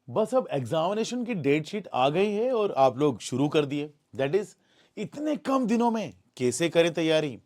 बस अब एग्जामिनेशन की डेट शीट आ गई है और आप लोग शुरू कर दिए। दैट इज इतने कम दिनों में कैसे करें तैयारी?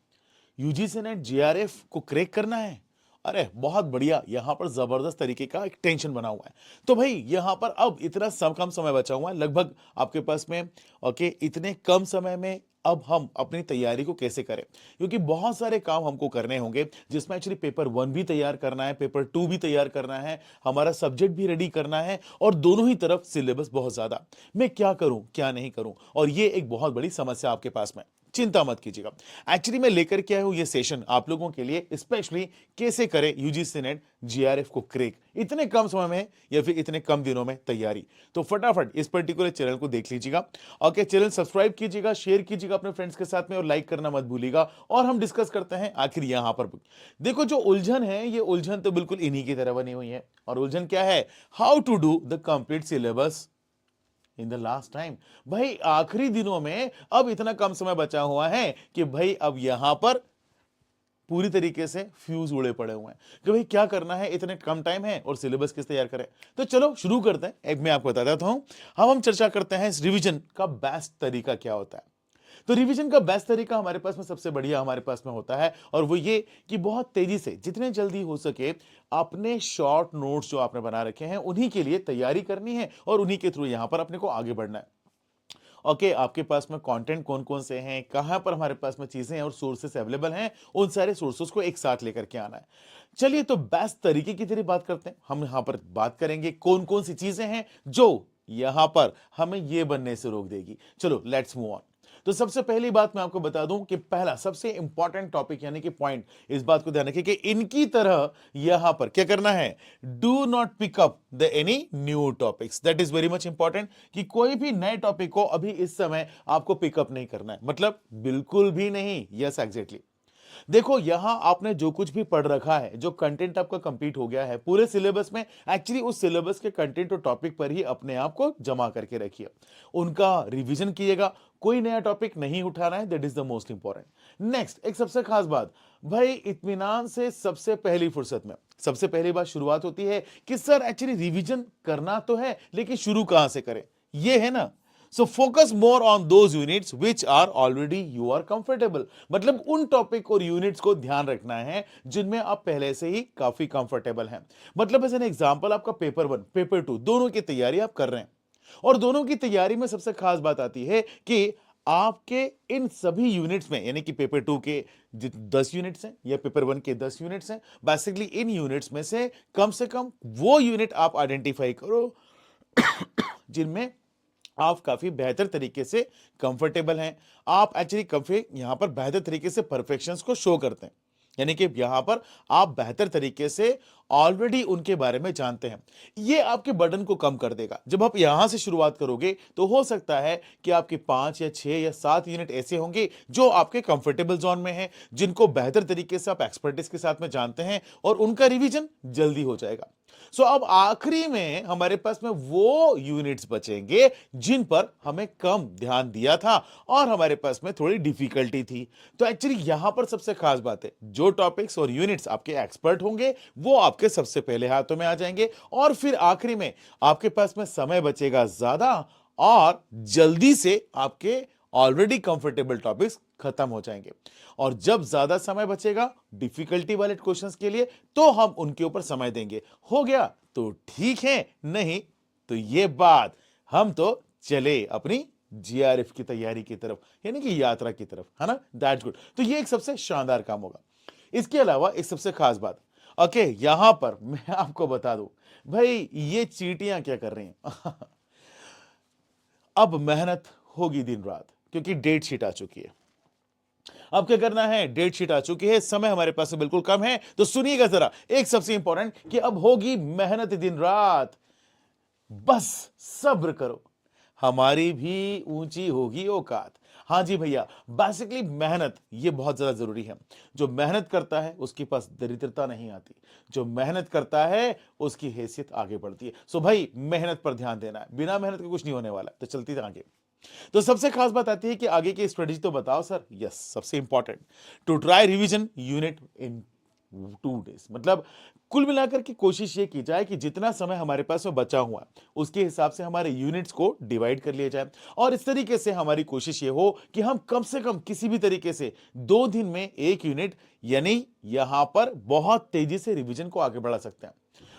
यूजीसी नेट जेआरएफ को क्रैक करना है। अरे बहुत बढ़िया, यहां पर जबरदस्त तरीके का एक टेंशन बना हुआ है। तो भाई यहां पर अब इतना कम समय बचा हुआ है लगभग आपके पास में। ओके, इतने कम समय में अब हम अपनी तैयारी को कैसे करें? क्योंकि बहुत सारे काम हमको करने होंगे, जिसमें एक्चुअली पेपर 1 भी तैयार करना है, पेपर 2 भी तैयार करना है, हमारा सब्जेक्ट भी रेडी करना है, और दोनों ही तरफ सिलेबस बहुत ज्यादा। मैं क्या करूं क्या नहीं करूं, और ये एक बहुत बड़ी समस्या आपके पास में। चिंता मत कीजिएगा। एक्चुअली मैं लेकर के आया हूं ये सेशन आप लोगों के लिए स्पेशली, कैसे करें यूजीसी नेट जीआरएफ को क्रैक इतने कम समय में या फिर इतने कम दिनों में तैयारी। तो फटाफट इस पर्टिकुलर चैनल को देख लीजिएगा। ओके, चैनल सब्सक्राइब कीजिएगा, शेयर कीजिएगा अपने फ्रेंड्स के साथ में, और लाइक करना मत भूलिएगा। और हम डिस्कस करते हैं आखिर यहां पर। देखो, जो उलझन है, ये उलझन तो बिल्कुल इन्हीं की तरह बनी हुई है। और उलझन क्या है? How to do the complete syllabus in the last time. भाई आखिरी दिनों में अब इतना कम समय बचा हुआ है कि भाई अब यहां पर पूरी तरीके से फ्यूज उड़े पड़े हुए हैं कि भाई क्या करना है, इतने कम टाइम है और सिलेबस किस तैयार करें। तो चलो शुरू करते हैं। एक मैं आपको बता देता हूं, हम चर्चा करते हैं इस रिवीजन का बेस्ट तरीका क्या होता है। तो रिवीजन का बेस्ट तरीका हमारे पास में सबसे बढ़िया हमारे पास में होता है, और वो ये कि बहुत तेजी से जितने जल्दी हो सके अपने शॉर्ट नोट्स जो आपने बना रखे हैं उन्हीं के लिए तैयारी करनी है, और उन्हीं के थ्रू यहां पर अपने को आगे बढ़ना है। ओके, आपके पास में कंटेंट कौन कौन से हैं, कहां पर हमारे पास में चीजें हैं और सोर्सेस अवेलेबल हैं, उन सारे सोर्सेस को एक साथ लेकर के आना है। चलिए, तो बेस्ट तरीके की तेरी बात करते हैं। हम यहां पर बात करेंगे कौन कौन सी चीजें हैं जो यहां पर हमें ये बनने से रोक देगी। चलो लेट्स मूव ऑन। तो सबसे पहली बात मैं आपको बता दूं कि पहला सबसे इंपॉर्टेंट टॉपिक यानी कि पॉइंट, इस बात को ध्यान रखिए कि इनकी तरह यहां पर क्या करना है, do not pick up the any new topics. That is very much important कि कोई भी नए टॉपिक को अभी इस समय आपको पिकअप नहीं करना है, मतलब बिल्कुल भी नहीं। Yes exactly. देखो, यहां आपने जो कुछ भी पढ़ रखा है, जो कंटेंट आपका कंप्लीट हो गया है पूरे सिलेबस में, एक्चुअली उस सिलेबस के कंटेंट और टॉपिक पर ही अपने आप को जमा करके रखिए, उनका रिवीजन कीजिएगा। कोई नया टॉपिक नहीं उठाना है, that is the most important. Next, एक सबसे खास बात, भाई इत्मीनान से सबसे पहली फुर्सत में सबसे पहली बात शुरुआत होती है कि सर एक्चुअली रिवीजन करना तो है, लेकिन शुरू कहां से करें, ये है ना। So focus more on those units which are already you are comfortable. मतलब उन टॉपिक और यूनिट्स को ध्यान रखना है जिनमें आप पहले से ही काफी कंफर्टेबल हैं। मतलब एज एन एग्जांपल, आपका पेपर 1 पेपर 2 दोनों की तैयारी आप कर रहे हैं, और दोनों की तैयारी में सबसे खास बात आती है कि आपके इन सभी यूनिट्स में, यानी कि पेपर 2 के 10 यूनिट्स हैं या पेपर 1 के 10 यूनिट्स हैं, बेसिकली इन यूनिट्स में से कम वो यूनिट आप आइडेंटिफाई करो जिनमें आप काफी बेहतर तरीके से कंफर्टेबल हैं। आप एक्चुअली काफी यहां पर बेहतर तरीके से परफेक्शंस को शो करते हैं, यानी कि यहां पर आप बेहतर तरीके से ऑलरेडी उनके बारे में जानते हैं। ये आपके बर्डन को कम कर देगा। जब आप यहां से शुरुआत करोगे तो हो सकता है कि आपके 5 या 6 या 7 यूनिट ऐसे होंगे जो आपके कंफर्टेबल जोन में हैं, जिनको बेहतर तरीके से आप एक्सपर्टिस के साथ में जानते हैं, और उनका रिवीजन जल्दी हो जाएगा। सो अब आखिरी में हमारे पास में वो यूनिट्स बचेंगे जिन पर हमें कम ध्यान दिया था और हमारे पास में थोड़ी डिफिकल्टी थी। तो एक्चुअली यहां पर सबसे खास बात है, जो टॉपिक्स और यूनिट्स आपके एक्सपर्ट होंगे वो आपके सबसे पहले हाथों में आ जाएंगे, और फिर आखिरी में आपके पास में समय बचेगा ज्यादा, और जल्दी से आपके ऑलरेडी कंफर्टेबल टॉपिक्स खत्म हो जाएंगे। और जब ज्यादा समय बचेगा डिफिकल्टी वाले क्वेश्चंस के लिए, तो हम उनके ऊपर समय देंगे। हो गया तो ठीक है, नहीं तो ये बात, हम तो चले अपनी जीआरएफ की तैयारी की तरफ, यानी कि यात्रा की तरफ, है ना। That's good. तो ये एक सबसे शानदार काम होगा। इसके अलावा एक सबसे खास बात, ओके, यहां पर मैं आपको बता दूं, भाई ये चींटियां क्या कर रही हैं अब मेहनत होगी दिन रात, क्योंकि डेट शीट आ चुकी है। अब क्या करना है, डेट शीट आ चुकी है, समय हमारे पास में बिल्कुल कम है, तो सुनिएगा जरा एक सबसे इंपॉर्टेंट कि अब होगी मेहनत दिन रात। बस सब्र करो, हमारी भी ऊंची होगी औकात। हां जी भैया, बेसिकली मेहनत ये बहुत ज्यादा जरूरी है। जो मेहनत करता है उसके पास दरिद्रता नहीं आती, जो मेहनत करता है उसकी हैसियत आगे बढ़ती है। सो भाई मेहनत पर ध्यान देना है, बिना मेहनत के कुछ नहीं होने वाला। तो चलती आगे। तो सबसे खास बात आती है कि आगे की स्ट्रेटेजी तो बताओ सर। यस, सबसे important, to try revision unit in 2 days मतलब कुल मिलाकर के कोशिश ये की जाए कि जितना समय हमारे पास में बचा हुआ है उसके हिसाब से हमारे यूनिट्स को डिवाइड कर लिया जाए और इस तरीके से हमारी कोशिश ये हो कि हम कम से कम किसी भी तरीके से 2 दिन में 1 यूनिट यानी यहां पर बहुत तेजी से रिवीजन को आगे बढ़ा सकते हैं।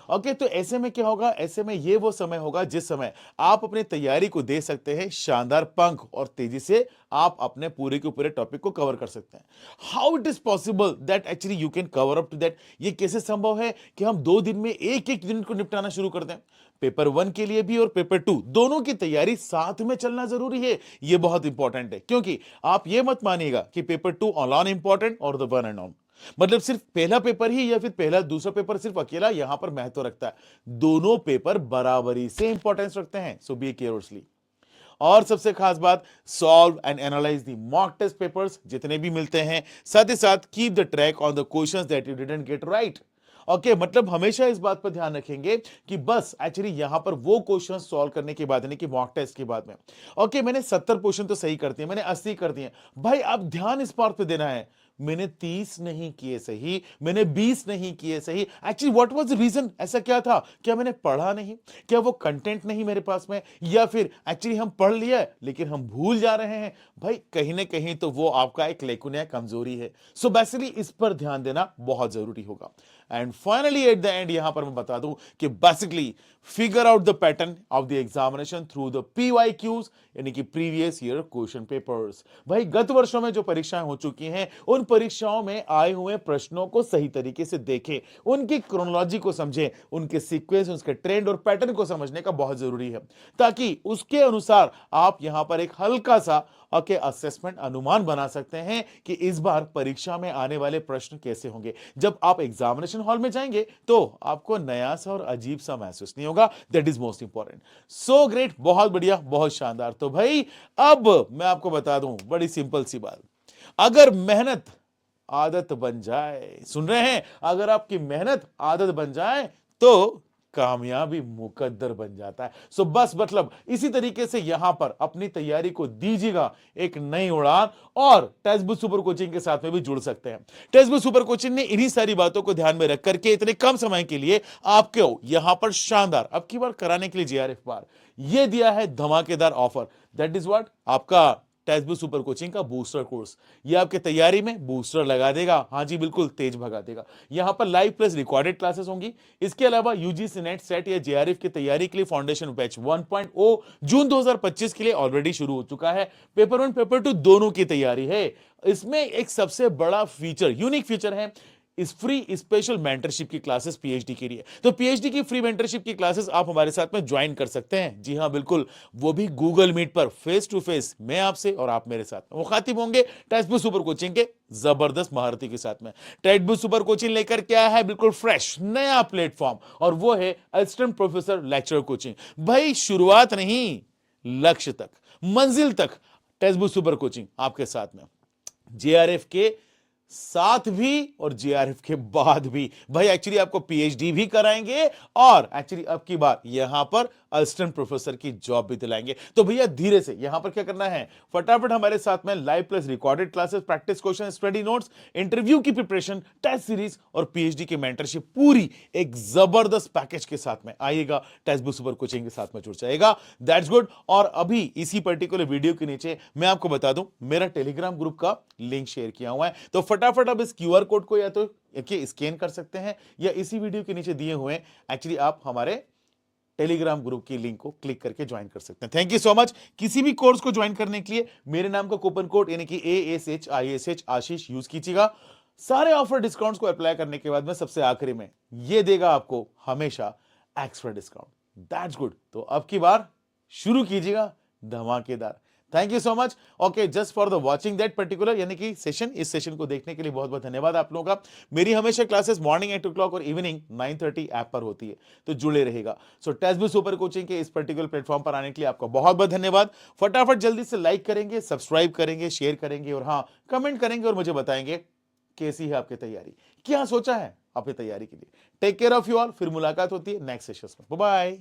ओके, तो ऐसे में क्या होगा, ऐसे में ये वो समय होगा जिस समय आप अपनी तैयारी को दे सकते हैं शानदार पंख और तेजी से आप अपने पूरे के पूरे टॉपिक को कवर कर सकते हैं। How it is possible that actually you can cover up to that, ये कैसे संभव है कि हम 2 दिन में एक एक यूनिट को निपटाना शुरू कर दें। पेपर 1 के लिए भी और पेपर 2 दोनों की तैयारी साथ में चलना जरूरी है। ये बहुत इंपॉर्टेंट है क्योंकि आप ये मत मानिएगा कि पेपर 2 ऑन इंपॉर्टेंट और द वन एंड ऑन, मतलब सिर्फ पहला पेपर ही या फिर पहला दूसरा पेपर सिर्फ अकेला यहां पर महत्व रखता है। दोनों पेपर बराबरी से इंपॉर्टेंस रखते हैं, सो बी केयरफुली। और सबसे खास बात, solve and analyse the mock test papers जितने भी मिलते हैं, साथ ही साथ keep the track on the questions that you didn't get right. Okay, मतलब हमेशा इस बात पर ध्यान रखेंगे कि बस एक्चुअली यहां पर वो क्वेश्चन सॉल्व करने के बाद यानी कि मॉक टेस्ट के बाद में ओके मैंने 70 क्वेश्चन तो सही कर दिए, मैंने 80 कर दिए, भाई अब ध्यान इस बात पे देना है मैंने 30 नहीं किए सही, मैंने 20 नहीं किए सही। Actually what was the reason, ऐसा क्या था, क्या मैंने पढ़ा नहीं, क्या वो कंटेंट नहीं मेरे पास में, या फिर एक्चुअली हम पढ़ लिया है लेकिन हम भूल जा रहे हैं। भाई कहीं ना कहीं तो वो आपका एक लेकुन है, कमजोरी है। सो बेसिकली इस पर ध्यान देना बहुत जरूरी होगा। And finally at the end यहां पर मैं बता दूं कि basically figure out the pattern of the examination through the PYQs यानी कि प्रीवियस ईयर क्वेश्चन पेपर्स। भाई गत वर्षों में जो परीक्षाएं हो चुकी हैं उन परीक्षाओं में आए हुए प्रश्नों को सही तरीके से देखें, उनकी क्रोनोलॉजी को समझें, उनके सीक्वेंस, उसके ट्रेंड और पैटर्न को समझने का बहुत जरूरी है ताकि उसके अनुसार आप यहां पर एक हल्का सा ओके असेसमेंट अनुमान बना सकते हैं कि इस बार परीक्षा में आने वाले प्रश्न कैसे होंगे। जब आप एग्जामिनेशन हॉल में जाएंगे तो आपको नया सा और अजीब सा महसूस नहीं होगा। That is most important. So great, बहुत बढ़िया, बहुत शानदार। तो भाई अब मैं आपको बता दूं बड़ी सिंपल सी बात, अगर मेहनत आदत बन जाए, सुन रहे हैं, अगर आपकी मेहनत आदत बन जाए तो कामयाबी मुकद्दर बन जाता है। सो बस मतलब इसी तरीके से यहां पर अपनी तैयारी को दीजिएगा एक नई उड़ान और टेस्ट बुक सुपर कोचिंग के साथ में भी जुड़ सकते हैं। टेस्ट बुक सुपर कोचिंग ने इन्हीं सारी बातों को ध्यान में रख करके इतने कम समय के लिए आपको यहां पर शानदार अब की बार कराने के लिए JRF बार ये दिया है धमाकेदार ऑफर। दैट इज व्हाट, आपका टेस्ट बुक सुपर कोचिंग का बूस्टर कोर्स, ये आपके तैयारी में बूस्टर लगा देगा। हाँ जी बिल्कुल, तेज भगा देगा। यहां पर लाइव प्लस रिकॉर्डेड क्लासेस होंगी। इसके अलावा यूजीसी नेट सेट या JRF की तैयारी के लिए फाउंडेशन बैच 1.0 जून 2025 के लिए ऑलरेडी शुरू हो चुका है। पेपर 1 पेपर 2 दोनों की तैयारी है। इसमें एक सबसे बड़ा फीचर, यूनिक फीचर है इस फ्री स्पेशल मेंटरशिप की क्लासेस PhD के लिए। तो PhD की फ्री मेंटरशिप की क्लासेस आप हमारे साथ में ज्वाइन कर सकते हैं। जी हां बिल्कुल, वो भी गूगल मीट पर फेस टू फेस, मैं आपसे और आप मेरे साथ में मुखातिब होंगे टेस्ट बुक सुपर कोचिंग के जबरदस्त महारथी के साथ में। टेस्ट बुक सुपर कोचिंग लेकर क्या है बिल्कुल फ्रेश नया प्लेटफॉर्म, और वो है असिस्टेंट प्रोफेसर लेक्चर कोचिंग। भाई शुरुआत नहीं, लक्ष्य तक, मंजिल तक टेस्ट बुक सुपर कोचिंग आपके साथ में, JRF के साथ भी और JRF के बाद भी। भाई एक्चुअली आपको PhD भी कराएंगे और एक्चुअली अब की बार यहां पर असिस्टेंट प्रोफेसर की जॉब भी दिलाएंगे। तो भैया धीरे से यहां पर क्या करना है, फटाफट हमारे साथ में live plus recorded classes, practice question, study notes, interview की प्रिपरेशन, टेस्ट सीरीज और PhD की मेंटरशिप पूरी एक जबरदस्त पैकेज के साथ में आइएगा, टेस्ट बुक सुपर कोचिंग के साथ में जुड़ जाएगा। That's good. और अभी इसी पर्टिकुलर वीडियो के नीचे मैं आपको बता दूं मेरा टेलीग्राम ग्रुप का लिंक शेयर किया हुआ है, तो फटाफट अब इस QR कोड को या तो स्कैन कर सकते हैं या इसी वीडियो के नीचे दिए हुए एक्चुअली आप हमारे टेलीग्राम ग्रुप की लिंक को क्लिक करके ज्वाइन कर सकते हैं। Thank you so much. किसी भी कोर्स को ज्वाइन करने के लिए मेरे नाम का कूपन कोड यानी कि ASHISH आशीष यूज कीजिएगा। सारे ऑफर डिस्काउंट्स को अप्लाई करने के बाद में सबसे आखिरी में ये देगा आपको हमेशा एक्स्ट्रा डिस्काउंट। That's good. तो अब की बार शुरू कीजिएगा धमाकेदार। Thank you so much. Okay, just for the watching that particular यानी कि सेशन, इस सेशन को देखने के लिए बहुत बहुत धन्यवाद आप लोगों का। मेरी हमेशा क्लासेस मॉर्निंग 8 o'clock और इवनिंग 9:30 ऐप पर होती है, तो जुड़े रहेगा। सो टेस्ट बुक सुपर कोचिंग के इस पर्टिकुलर प्लेटफॉर्म पर आने के लिए आपका बहुत बहुत धन्यवाद। फटाफट जल्दी से लाइक करेंगे, सब्सक्राइब करेंगे, शेयर करेंगे और हाँ कमेंट करेंगे और मुझे बताएंगे कैसी है आपकी तैयारी, क्या सोचा है अपनी तैयारी के लिए। Take care of you all. फिर मुलाकात होती है नेक्स्ट सेशन में। Bye bye.